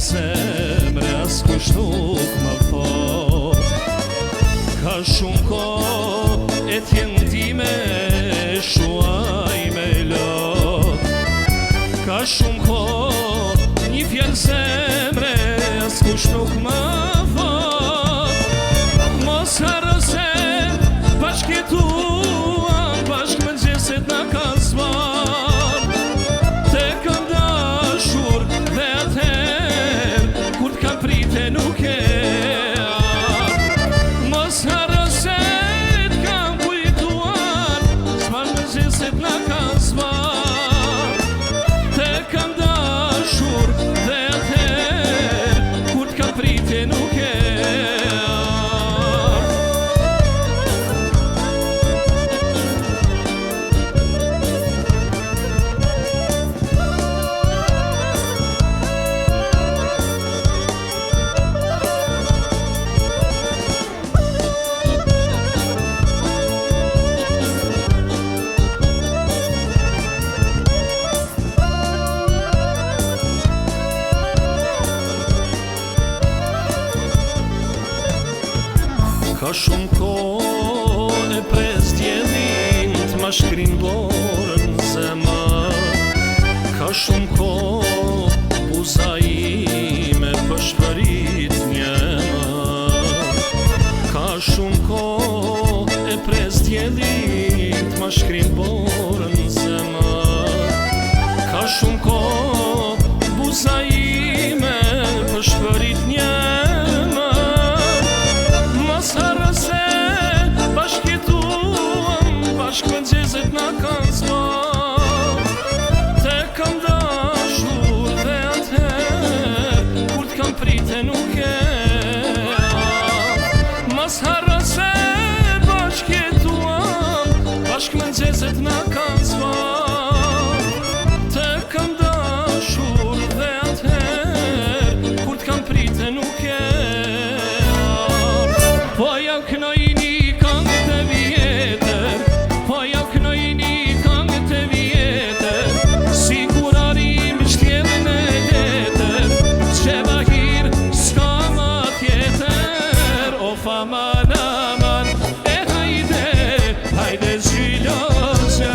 zemre askush nuk më fort. Ka shumë kohë e t'jen time shuaj me lot. Ka shumë kohë një fjallë zemre askush nuk më fort. Mos harro se bashkë jetuam, bashkë mëngjeset na ka zbar. Te kam dashur dhe atëherë kur t'kam prite nuk e ardh. Mos harro se t'kam kujtuar, zbar mëngjeset na ka zbar. Te kam dashur dhe atëherë kur t'kam prite nuk e ardh. Ka shumë kohë e pres djelin t'ma shkrin borën zemër. Ka shumë kohë buza ime pëshpërit një emër. Ka shumë kohë e pres djelin t'ma shkrin borën zemër. Ka shumë kohë buza ime pëshpërit një emër. Bashkë mëngjeset na kanë zbar. Te kam dashur dhe atëherë kur t'kam prite nuk e ardh. Mos harro se bashkë jetuam, bashkë mëngjeset na kanë zbar. Te kam dashur dhe atëherë kur t'kam prite nuk e ardh. Po ja knojini këngët e vjetër, po ja knojini këngët e vjetër, si kur arim shtjelën e letër, që bahir s'ka ma tjetër. Of aman aman, e hajde, hajde zhjilosja.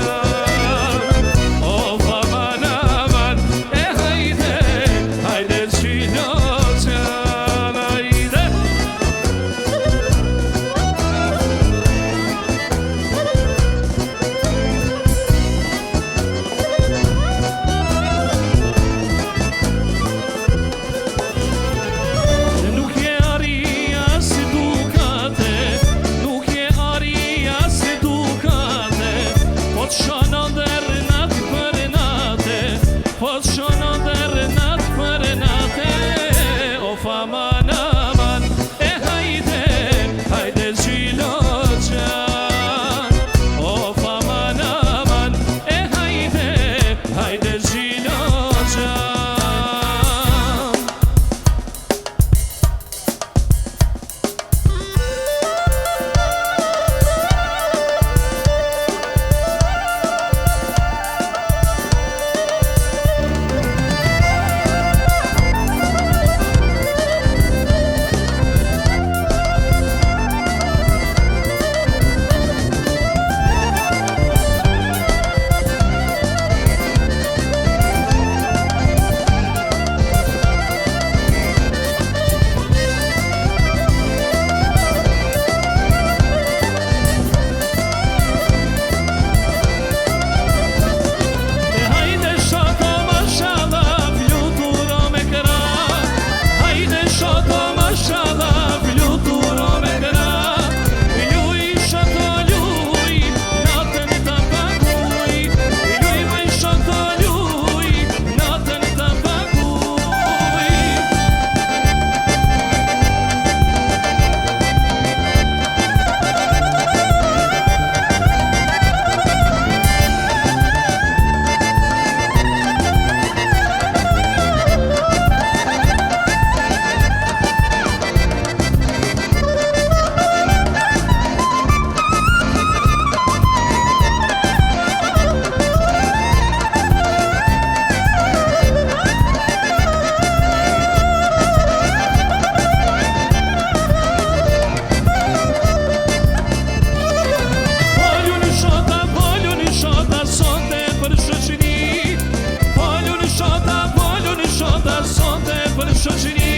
shoqëri